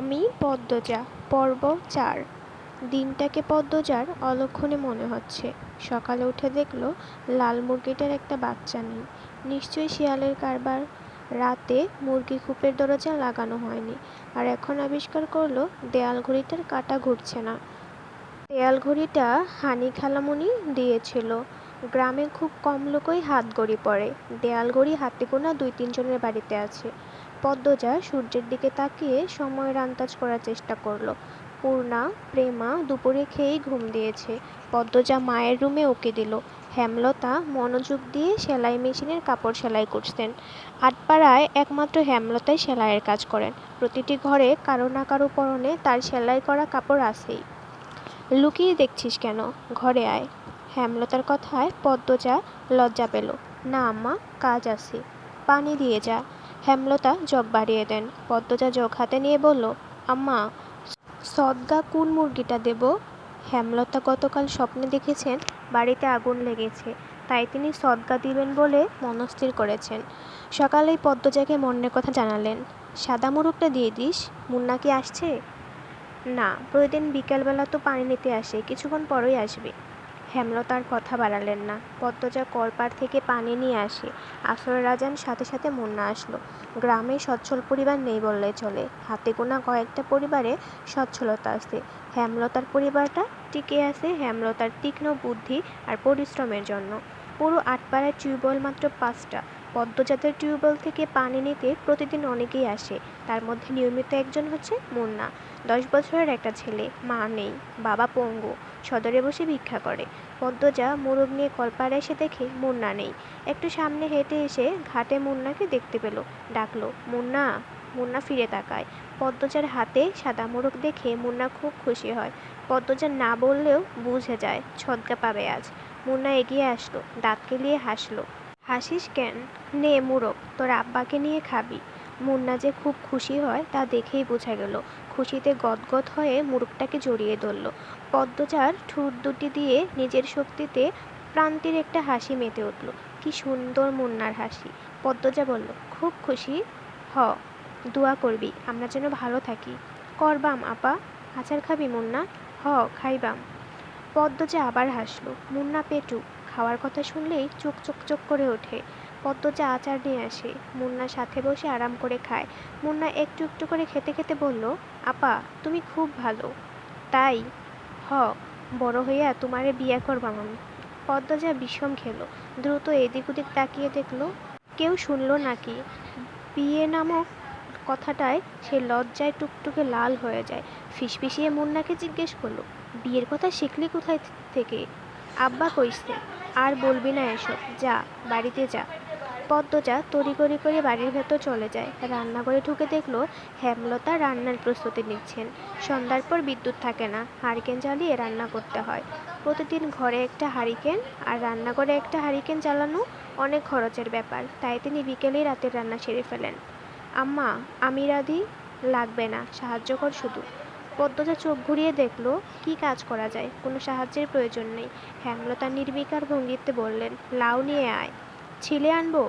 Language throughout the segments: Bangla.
আমি পদ্মজা পর্ব ৪। দিনটাকে পদ্মজার অলক্ষণে মনে হচ্ছে। সকালে উঠে দেখল লাল মুরগিটার একটা বাচ্চা নেই। নিশ্চয়ই শিয়ালের কারবার। রাতে মুরগি কূপের দরজা লাগানো হয়নি। আর এখন আবিষ্কার করলো দেয়াল ঘড়িটার কাঁটা ঘুরছে না। দেয়াল ঘড়িটা হানি খালামণি দিয়েছিল। গ্রামে খুব কম লোকই হাত ঘড়ি পরে। দেয়াল ঘড়ি হাতে গোনা ২-৩ জনের বাড়িতে আছে। পদ্মজা সূর্যের দিকে তাকিয়ে সময়ের আন্দাজ করার চেষ্টা করলো। পূর্ণা, প্রেমা দুপুরে খেয়েই ঘুম দিয়েছে। পদ্মজা মায়ের রুমে উকি দিল। হেমলতা মনোযোগ দিয়ে সেলাই মেশিনের কাপড় সেলাই করছেন। আটপাড়ায় একমাত্র হেমলতাই সেলাইয়ের কাজ করেন। প্রতিটি ঘরে কারো না কারো পরনে তার সেলাই করা কাপড় আছেই। লুকিয়ে দেখছিস কেন? ঘরে আয়। হেমলতার কথায় পদ্মজা লজ্জা পেল। না আম্মা, কাজ আছে। পানি দিয়ে যা। হেমলতা জগ বাড়িয়ে দেন। পদ্মজা জগ হাতে নিয়ে বলল, আম্মা, সদগা কোন মুরগিটা দেব? হেমলতা গতকাল স্বপ্নে দেখেছেন বাড়িতে আগুন লেগেছে, তাই তিনি সদগা দিবেন বলে মনস্থির করেছেন। সকালেই পদ্মজাকে মনের কথা জানালেন। সাদা মোরগটা দিয়ে দিস। মুন্না কি আসছে? না, প্রতিদিন বিকেলবেলা তো পানি নিতে আসে, কিছুক্ষণ পরই আসবে। হেমলতার কথা বাড়ালেন না। পদ্মজা কলপাড় থেকে পানি নিয়ে আসে। আসরের আজান সাথে সাথে মুন্না আসলো। গ্রামে সচ্ছল পরিবার নেই বললেই চলে। হাতে গোনা কয়েকটা পরিবারে সচ্ছলতা আছে। হেমলতার পরিবারটা টিকে আছে হেমলতার তীক্ষ্ণ বুদ্ধি আর পরিশ্রমের জন্য। পুরো আটপাড়ায় টিউবওয়েল মাত্র ৫টা। পদ্মজাতের টিউবওয়েল থেকে পানি নিতে প্রতিদিন অনেকেই আসে। তার মধ্যে নিয়মিত একজন হচ্ছে মুন্না। ১০ বছরের একটা ছেলে, মা নেই, বাবা পঙ্গু, সদরে বসে ভিক্ষা করে। পদ্মজা মোরগ নিয়ে কলপাড়ে এসে দেখে মুন্না নেই। একটু সামনে হেঁটে এসে ঘাটে মুন্নাকে দেখতে পেল। ডাকলো, মুন্না। মুন্না ফিরে তাকায়। পদ্মজার হাতে সাদা মোরগ দেখে মুন্না খুব খুশি হয়। পদ্মজা না বললেও বুঝে যায় ছদ্গা পাবে আজ। মুন্না এগিয়ে আসলো, দাঁত কেলিয়ে হাসলো। হাসিস কেন? নে মোরগ, তোর আব্বাকে নিয়ে খাবি। মুন্না যে খুব খুশি হয় তা দেখেই বোঝা গেল। খুশিতে গদগদ হয়ে মোরগটাকে জড়িয়ে ধরল। পদ্মজার ঠোঁট দুটি দিয়ে নিজের শক্তিতে প্রান্তির একটা হাসি মেতে উঠল। কি সুন্দর মুন্নার হাসি! পদ্মজা বলল, খুব খুশি? হ। দোয়া করবি আমরা যেন ভালো থাকি। করবাম আপা। আচার খাবি মুন্না? হ, খাইবাম। পদ্মজা আবার হাসল। মুন্না পেটুক, খাওয়ার কথা শুনলেই চোখ চোখ চোখ করে ওঠে। পদ্মজা আচার নিয়ে আসে। মুন্নার সাথে বসে আরাম করে খায়। মুন্না একটু একটু করে খেতে খেতে বলল, আপা, তুমি খুব ভালো। তাই? হ, বড় হইয়া তোমারে বিয়া করবাম আমি। পদ্মজা বিষম খেল। দ্রুত এদিক ওদিক তাকিয়ে দেখল কেউ শুনল নাকি। বিয়ে নামক কথাটায় সে লজ্জায় টুকটুকে লাল হয়ে যায়। ফিসফিসিয়ে মুন্নাকে জিজ্ঞেস করলো, বিয়ের কথা শিখলি কোথায় থেকে? আব্বা কইছে। আর বলবি না এসব, যা বাড়িতে যা। পদ্মজা তড়িঘড়ি করে বাড়ির ভেতর চলে যায়। রান্নাঘরে ঢুকে দেখলো হেমলতা রান্নার প্রস্তুতি নিচ্ছেন। সন্ধ্যার পর বিদ্যুৎ থাকে না, হারিকেন জ্বালিয়ে রান্না করতে হয়। প্রতিদিন ঘরে একটা হারিকেন আর রান্নাঘরে একটা হারিকেন জ্বালানো অনেক খরচের ব্যাপার, তাই তিনি বিকেলেই রাতের রান্না সেরে ফেলেন। আম্মা, আমি রাঁধি? লাগবে না, সাহায্য কর শুধু। পদ্মজা চোখ ঘুরিয়ে দেখলো কি কাজ করা যায়। কোনো সাহায্যের প্রয়োজন নেই। হেমলতা নির্বিকার ভঙ্গিতে বললেন, লাউ নিয়ে আয়। ছিলে আনবো?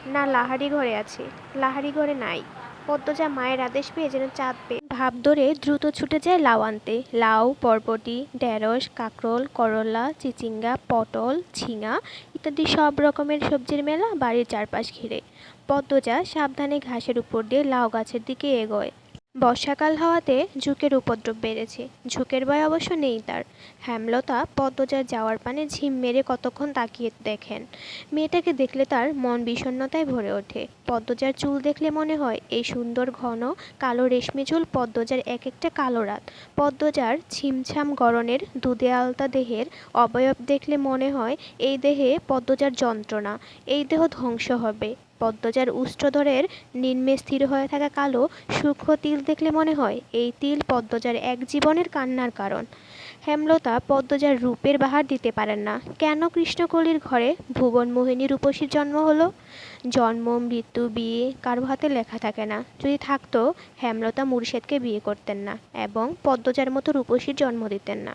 না, লাহারি ঘরে আছে। লাহারি ঘরে নাই। পদ্মজা মায়ের আদেশ পেয়ে যেন চাঁদ পেয়ে ভাব ধরে দ্রুত ছুটে যায় লাউ আনতে। লাউ, বরবটি, ঢেঁড়স, কাঁকরোল, করলা, চিচিঙ্গা, পটল, ঝিঙা ইত্যাদি সব রকমের সবজির মেলা বাড়ির চারপাশ ঘিরে। পদ্মজা সাবধানে ঘাসের উপর দিয়ে লাউ গাছের দিকে এগোয়। বর্ষাকাল হওয়াতে ঝুঁকের উপদ্রব বেড়েছে। ঝুঁকের ভয় অবশ্য নেই তার। হেমলতা পদ্মজার যাওয়ার পানে ঝিম মেরে কতক্ষণ তাকিয়ে দেখেন। মেয়েটাকে দেখলে তার মন বিষণ্ণতায় ভরে ওঠে। পদ্মজার চুল দেখলে মনে হয় এই সুন্দর ঘন কালো রেশমি চুল পদ্মজার এক একটা কালো রাত। পদ্মজার ছিমছাম গড়নের দুধে আলতা দেহের অবয়ব দেখলে মনে হয় এই দেহে পদ্মজার যন্ত্রণা, এই দেহ ধ্বংস হবে। পদ্মজার উষ্ঠ্রধরের নিম্নে স্থির হয়ে থাকা কালো সূক্ষ্ম তিল দেখলে মনে হয় এই তিল পদ্মজার এক জীবনের কান্নার কারণ। হেমলতা পদ্মজার রূপের বাহার দিতে পারেন না। কেন কৃষ্ণকলির ঘরে ভুবন মোহিনী রূপসীর জন্ম হলো? জন্ম, মৃত্যু, বিয়ে কারো হাতে লেখা থাকে না। যদি থাকতো, হেমলতা মুর্শেদকে বিয়ে করতেন না এবং পদ্মজার মতো রূপসীর জন্ম দিতেন না।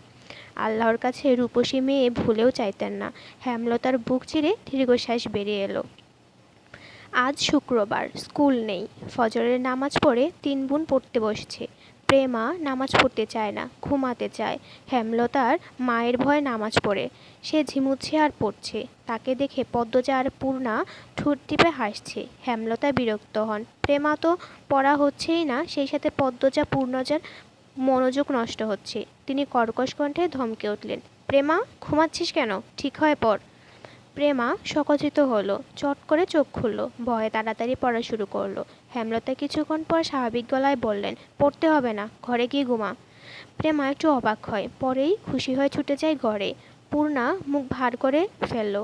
আল্লাহর কাছে রূপসী মেয়ে ভুলেও চাইতেন না। হেমলতার বুক চিরে দীর্ঘশ্বাস বেরিয়ে এলো। আজ শুক্রবার, স্কুল নেই। ফজরের নামাজ পড়ে তিন বোন পড়তে বসছে। প্রেমা নামাজ পড়তে চায় না, ঘুমাতে চায়। হেমলতার মায়ের ভয়ে নামাজ পড়ে। সে ঝিমুচ্ছে আর পড়ছে। তাকে দেখে পদ্মজা আর পূর্ণা ঠোঁট টিপে হাসছে। হেমলতা বিরক্ত হন। প্রেমা তো পড়া হচ্ছেই না, সেই সাথে পদ্মজা পূর্ণজার মনোযোগ নষ্ট হচ্ছে। তিনি কর্কশ কণ্ঠে ধমকে উঠলেন, প্রেমা, ঘুমাচ্ছিস কেন? ঠিক হয়ে পড়। প্রেমা সচকিত হলো, চট করে চোখ খুলল, ভয়ে তাড়াতাড়ি পড়া শুরু করলো। হেমলতা কিছুক্ষণ পর স্বাভাবিক গলায় বললেন, পড়তে হবে না, ঘরে গিয়ে ঘুমা। প্রেমা একটু অবাক হয়, পরেই খুশি হয়ে ছুটে যায় ঘরে। পূর্ণা মুখ ভার করে ফেলল।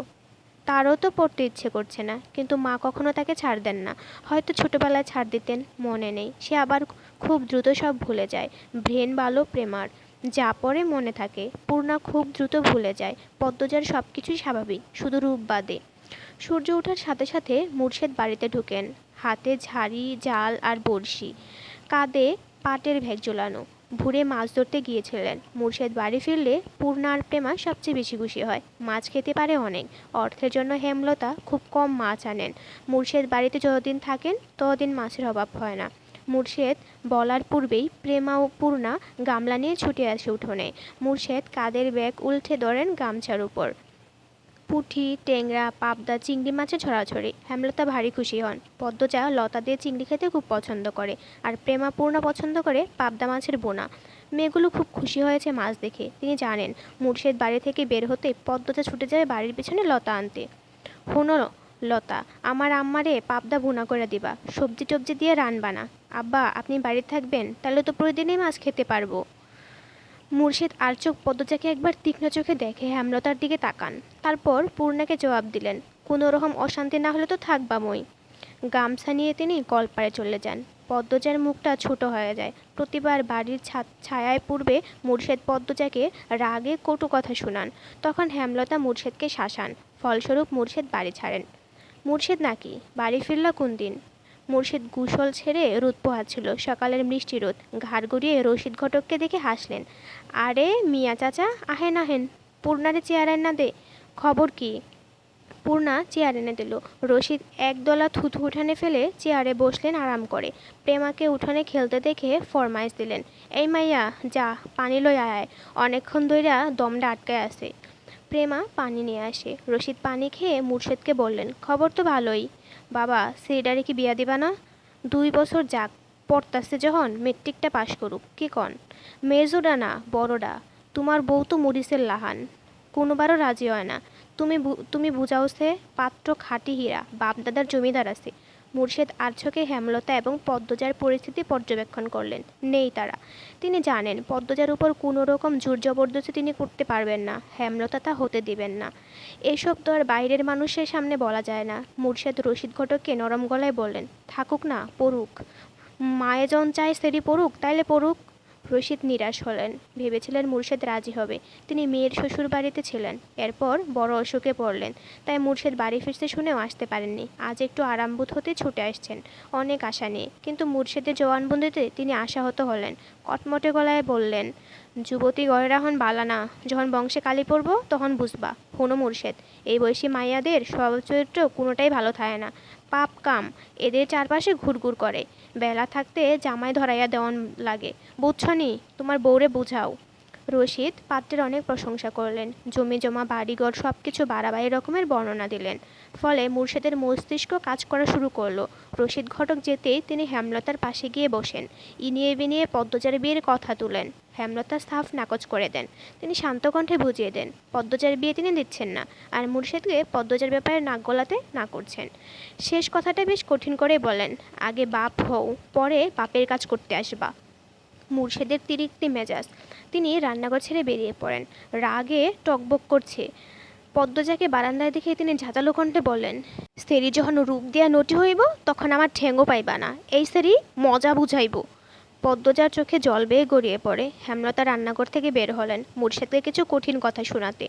তারও তো পড়তে ইচ্ছে করছে না, কিন্তু মা কখনো তাকে ছাড় দেন না। হয়তো ছোটবেলায় ছাড় দিতেন, মনে নেই। সে আবার খুব দ্রুত সব ভুলে যায়। ব্রেন ভালো প্রেমার, যা পড়ে মনে থাকে। পূর্ণা খুব দ্রুত ভুলে যায়। পদ্মজার সব কিছুই স্বাভাবিক, শুধু রূপ বাদে। সূর্য ওঠার সাথে সাথে মুর্শেদ বাড়িতে ঢুকেন, হাতে ঝাড়ি, জাল আর বড়শি, কাঁধে পাটের ব্যাগ ঝোলানো। ভোরে মাছ ধরতে গিয়েছিলেন। মুর্শেদ বাড়ি ফিরলে পূর্ণা আর প্রেমা সবচেয়ে বেশি খুশি হয়। মাছ খেতে পারে অনেক। অর্থের জন্য হেমলতা খুব কম মাছ আনেন। মুর্শেদ বাড়িতে যতদিন থাকেন ততদিন মাছের অভাব হয় না। মুর্শেদ বলার পূর্বেই প্রেমা ও পূর্ণা গামলা নিয়ে ছুটে আসে উঠোনে। মুর্শেদ কাঁধের ব্যাগ উল্টে ধরেন গামছার উপর। পুঁটি, টেংরা, পাবদা, চিংড়ি মাছের ছড়াছড়ি। হেমলতা ভারী খুশি হন। পদ্মজা লতা দিয়ে চিংড়ি খেতে খুব পছন্দ করে, আর প্রেমা পূর্ণা পছন্দ করে পাবদা মাছের বোনা। মেয়েগুলো খুব খুশি হয়েছে মাছ দেখে। তিনি জানেন মুর্শেদ বাড়ি থেকে বের হতে পদ্মজা ছুটে যায় বাড়ির পিছনে লতা আনতে। শোনো লতা, আমার আম্মারে পাবদা ভুনা করে দিবা, সবজি টবজি দিয়ে রানবা না। আব্বা, আপনি বাড়ি থাকবেন, তাহলে তো প্রতিদিনই মাছ খেতে পারবো। মুর্শিদ আর চোখ পদ্মজাকে একবার তীক্ষ্ণ চোখে দেখে হেমলতার দিকে তাকান। তারপর পূর্ণাকে জবাব দিলেন, কোনো রকম অশান্তি না হলে তো থাকবা মই। গামছা নিয়ে তিনি কলপাড়ে চলে যান। পদ্মজার মুখটা ছোট হয়ে যায়। প্রতিবার বাড়ির ছায়ায় পূর্বে মুর্শেদ পদ্মজাকে রাগে কটু কথা শোনান। তখন হেমলতা মুর্শেদকে শাসান। ফলস্বরূপ মুর্শেদ বাড়ি ছাড়েন। মুর্শেদ নাকি বাড়ি ফিরল কোন দিন? মুর্শিদ গোসল ছেড়ে রোদ পোহাচ্ছিল, সকালের মিষ্টি রোদ। ঘাড় গড়িয়ে রশিদ ঘটককে দেখে হাসলেন। আরে মিয়া চাচা, আহেন আহেন, পূর্ণারে চেয়ার এনে দে। খবর কি? পূর্ণা চেয়ার এনে দিল। রশিদ একদলা থুথু উঠানে ফেলে চেয়ারে বসলেন আরাম করে। প্রেমাকে উঠানে খেলতে দেখে ফরমাইশ দিলেন, এই মাইয়া, যা পানি লই আয়, অনেকক্ষণ ধইরা দমটা আটকায় আছে। প্রেমা পানি নিয়ে আসে। রশিদ পানি খেয়ে মুর্শেদকে বললেন, খবর তো ভালোই। বাবা, সিডারে কি বিয়া দিবা না? 2 বছর যাক, পড়তাছে যখন, মেট্রিকটা পাশ করুক, কি কন? মেজোরা না, বড়রা। তোমার বউ তো মরিচের লাহান, কোনোবারও রাজি হয় না। তুমি বুঝাওছে, পাত্র খাঁটি হীরা, বাপদাদার জমিদার আছে। মুর্শেদ আর্যকে হেমলতা এবং পদ্মজার পরিস্থিতি পর্যবেক্ষণ করলেন। নেই তারা। তিনি জানেন পদ্মজার উপর কোনো রকম জোর জবরদস্তি তিনি করতে পারবেন না। হেমলতা তা হতে দিবেন না। এসব তো আর বাইরের মানুষের সামনে বলা যায় না। মুর্শেদ রশিদ ঘটককে নরম গলায় বললেন, থাকুক না, পড়ুক। মায়ে জন চায় সেরি পড়ুক, তাইলে পড়ুক। রশিদ নিরাশ হলেন। ভেবেছিলেন মুর্শেদ রাজি হবে। তিনি মেয়ের শ্বশুর বাড়িতে ছিলেন, এরপর বড় অসুখে পড়লেন। তাই মুর্শেদ বাড়ি ফিরতে শুনেও আসতে পারেননি। আজ একটু আরামবোধ হতে ছুটে আসছেন, অনেক আশা নিয়ে। কিন্তু মুর্শেদের জবানবন্দিতে তিনি আশাহত হলেন। কটমটে গলায় বললেন, যুবতী গড়ে রাখুন বালানা, যখন বংশে কালি পড়ব তখন বুঝবা। হনো মুর্শেদ, এই বয়সী মাইয়াদের স্বভাব চরিত্র কোনোটাই ভালো থাকে না। পাপ কাম এদের চারপাশে ঘুরঘুর করে। বেলা থাকতে জামাই ধরাইয়া দেওয়ান লাগে, বুঝছনি? তোমার বউরে বুঝাও। রশিদ পাত্রের অনেক প্রশংসা করলেন। জমি জমা, বাড়িঘর, সব কিছু বাড়াবাড়ি রকমের বর্ণনা দিলেন। ফলে মুর্শেদের মস্তিষ্ক কাজ করা শুরু করলো। রশিদ ঘটক যেতেই তিনি হেমলতার পাশে গিয়ে বসেন। ইনিয়ে বিনিয়ে পদ্মজার বিয়ের কথা তুলেন। হেমলতা সাফ নাকচ করে দেন। তিনি শান্ত কণ্ঠে বুঝিয়ে দেন পদ্মজার বিয়ে তিনি দিচ্ছেন না, আর মুর্শেদকে পদ্মজার ব্যাপারে নাক গলাতে না করছেন। শেষ কথাটা বেশ কঠিন করে বলেন, আগে বাপ হও, পরে বাপের কাজ করতে আসবা। মুর্শেদের তিরিক্তি মেজাজ। তিনি রান্নাঘর ছেড়ে বেরিয়ে পড়েন। রাগে টকবক করছে। পদ্মজাকে বারান্দায় দেখে তিনি ঝাঁঝালো কণ্ঠে বললেন, সেরি যখন রূপ দিয়া নটি হইব তখন আমার ঠেঙ্গো পাইবা না। এই সেরি মজা বুঝাইব। পদ্মজার চোখে জল বেয়ে গড়িয়ে পড়ে। হেমলতা রান্নাঘর থেকে বের হলেন মুর্শেদকে কিছু কঠিন কথা শোনাতে।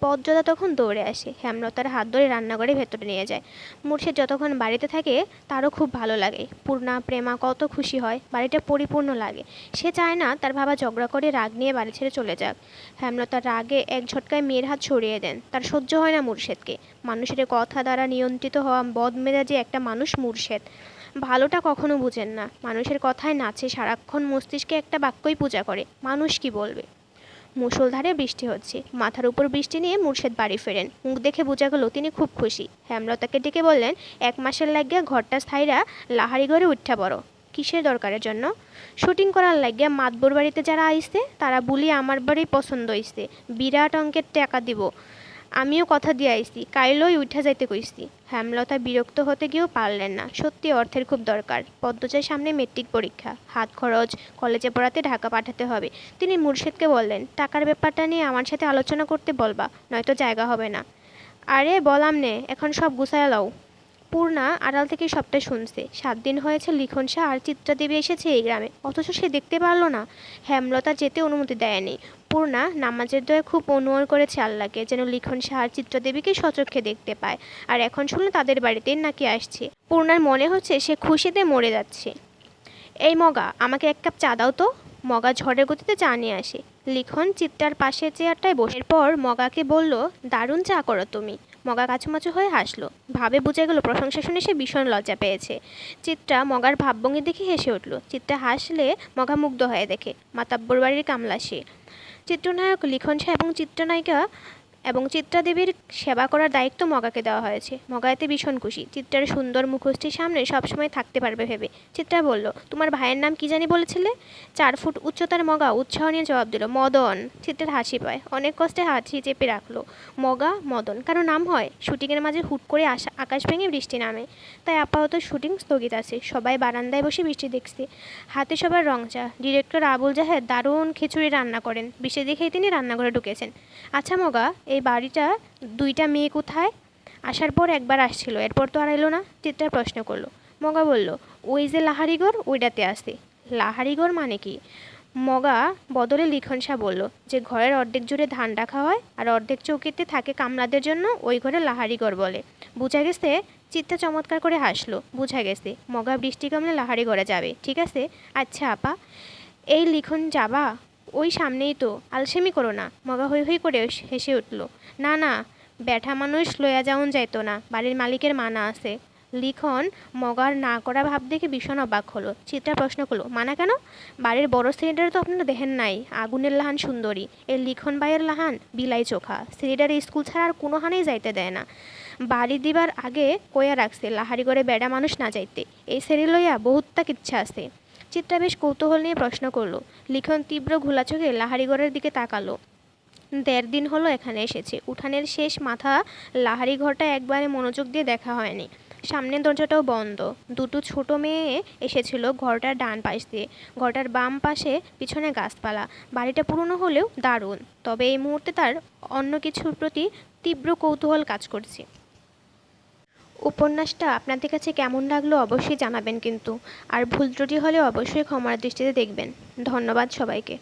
পদ্মজা তখন দৌড়ে আসে, হেমলতার হাত ধরে রান্নাঘরে ভেতরে নিয়ে যায়। মুর্শেদ যতক্ষণ বাড়িতে থাকে তারও খুব ভালো লাগে। পূর্ণা, প্রেমা কত খুশি হয়, বাড়িটা পরিপূর্ণ লাগে। সে চায় না তার বাবা ঝগড়া করে রাগ নিয়ে বাড়ি ছেড়ে চলে যাক। হেমলতার রাগে এক ঝটকায় মেয়ের হাত সরিয়ে দেন। তার সহ্য হয় না মুর্শেদকে। মানুষের কথা দ্বারা নিয়ন্ত্রিত হওয়া বদমেজাজি একটা মানুষ মুর্শেদ। ভালোটা কখনো বুঝেন না, মানুষের কথায় নাচে, সারাক্ষণ মস্তিষ্কে একটা বাক্যই পূজা করে, মানুষ কি বলবে। মুষলধারে বৃষ্টি হচ্ছে, মাথার উপর বৃষ্টি নিয়ে মুর্শেদ বাড়ি ফেরেন। মুখ দেখে বোঝা গেল তিনি খুব খুশি। হেমলতাকে ডেকে বললেন, 1 মাসের লাগিয়া ঘরটা স্থায়ীরা লাহারি ঘরে উঠা বড়। কিসের দরকারের জন্য? শুটিং করার লাগিয়া মাতবর বাড়িতে যারা আইসে তারা বলি আমার বাড়ি পছন্দ হইছে, বিরাট অঙ্কের টাকা দিব। আমিও কথা দিয়ে আইসি, কাইলই উঠা যাইতে কইসি। হেমলতা বিরক্ত হতে গিয়েও পারলেন না, সত্যি অর্থের খুব দরকার। পদ্মজার সামনে মেট্রিক পরীক্ষা, হাত খরচ, কলেজে পড়াতে ঢাকা পাঠাতে হবে। তিনি মুর্শেদকে বললেন, টাকার ব্যাপারটা নিয়ে আমার সাথে আলোচনা করতে বলবা, নয়তো জায়গা হবে না। আরে বলাম নে, এখন সব গুছায় লাও। পূর্ণা আড়াল থেকে সবটা শুনছে। 7 দিন হয়েছে লিখন শাহ আর চিত্রা দেবী এসেছে এই গ্রামে, অথচ সে দেখতে পারল না। হেমলতা যেতে অনুমতি দেয়নি। পূর্ণা নামাজের দয়ে খুব অনুনয় করেছে আল্লাহকে যেন লিখন শাহ আর চিত্রা দেবীকে সচক্ষে দেখতে পায়। আর এখন শুনলে তাদের বাড়িতেই নাকি আসছে। পূর্ণার মনে হচ্ছে সে খুশিতে মরে যাচ্ছে। এই মগা, আমাকে 1 কাপ চা দাও তো। মগা ঝড়ের গতিতে চা নিয়ে আসে। লিখন চিত্রার পাশের চেয়ারটায় বসে। এরপর মগাকে বলল, দারুণ চা করো তুমি। মগা কাছুমাছু হয়ে হাসলো। ভাবে বুঝে গেল প্রশংসা শুনে সে ভীষণ লজ্জা পেয়েছে। চিত্রা মগার ভাবভঙ্গি দেখে হেসে উঠল। চিত্রা হাসলে মগা মুগ্ধ হয়ে দেখে মাতাব্বর বাড়ির কামলা সে। চিত্রনায়ক লিখন শাহ এবং চিত্রা দেবীর সেবা করার দায়িত্ব মগাকে দেওয়া হয়েছে। মগা এতে ভীষণ খুশি। চিত্রার সুন্দর মুখোশটির সামনে সবসময় থাকতে পারবে ভেবে। চিত্রা বলল, তোমার ভাইয়ের নাম কি জানি বলেছিলে? 4 ফুট উচ্চতার মগা উৎসাহ নিয়ে জবাব দিল, মদন। চিত্রার হাসি পায়, অনেক কষ্টে হাসি চেপে রাখলো। মগা, মদন কারো নাম হয়? শুটিংয়ের মাঝে হুট করে আকাশ ভেঙে বৃষ্টি নামে, তাই আপাতত শুটিং স্থগিত আছে। সবাই বারান্দায় বসে বৃষ্টি দেখছে। হাতে সবার রং চা। ডিরেক্টর আবুল জাহেদ দারুণ খিচুড়ি রান্না করেন। বৃষ্টি দেখেই তিনি রান্নাঘরে ঢুকেছেন। আচ্ছা মগা, এই বাড়িটা 2টা মেয়ে কোথায়? আসার পর একবার আসছিল, এরপর তো আর এলো না। চিত্রা প্রশ্ন করলো। মগা বলল, ওই যে লাহারিঘর, ওইটাতে আসে। লাহারিঘর মানে কি? মগা বদলে লিখন শাহ বলল, যে ঘরের অর্ধেক জুড়ে ধান রাখা হয় আর অর্ধেক চৌকিতে থাকে কামলাদের জন্য, ওই ঘরে লাহারিঘর বলে। বুঝা গেছে? চিত্রা চমৎকার করে হাসলো। বুঝা গেছে। মগা বৃষ্টি কমলে লাহারি ঘরে যাবে, ঠিক আছে। আচ্ছা আপা, এই লিখন যাবা? ওই সামনেই তো, আলসেমি করো না। মগা হৈ হৈ করে হেসে উঠল। না না, ব্যাঠা মানুষ লইয়া যাওন যাইতো না, বাড়ির মালিকের মানা আছে। লিখন মগার না করা ভাব দেখে ভীষণ অবাক হলো। চিত্রা প্রশ্ন করলো, মানা কেন? বাড়ির বড় সিলিন্ডারে তো আপনারা দেখেন নাই, আগুনের লাহান সুন্দরী। এই লিখন বাইয়ের লাহান বিলাই চোখা, সিলিন্ডারে স্কুল ছাড়া আর কোনো হানেই যাইতে দেয় না। বাড়ি দিবার আগে কইয়া রাখছে লাহারি করে বেড়া মানুষ না যাইতে। এই সেরি লইয়া বহুতটা ইচ্ছা আছে। চিত্রা বেশ কৌতূহল নিয়ে প্রশ্ন করলো। লিখন তীব্র ঘোলা চোখে লাহারিঘরের দিকে তাকালো। 1.5 দিন হলো এখানে এসেছে। উঠানের শেষ মাথা লাহারি ঘরটা একবারে মনোযোগ দিয়ে দেখা হয়নি। সামনের দরজাটাও বন্ধ। 2টো ছোট মেয়ে এসেছিল ঘরটার ডান পাশ দিয়ে, ঘরটার বাম পাশে পিছনে গাছপালা। বাড়িটা পুরনো হলেও দারুণ, তবে এই মুহূর্তে তার অন্য কিছুর প্রতি তীব্র কৌতূহল কাজ করছে। উপন্যাসটা আপনাদের কাছে কেমন লাগলো অবশ্যই জানাবেন কিন্তু, আর ভুল ত্রুটি হলে অবশ্যই ক্ষমার দৃষ্টিতে দেখবেন। ধন্যবাদ সবাইকে।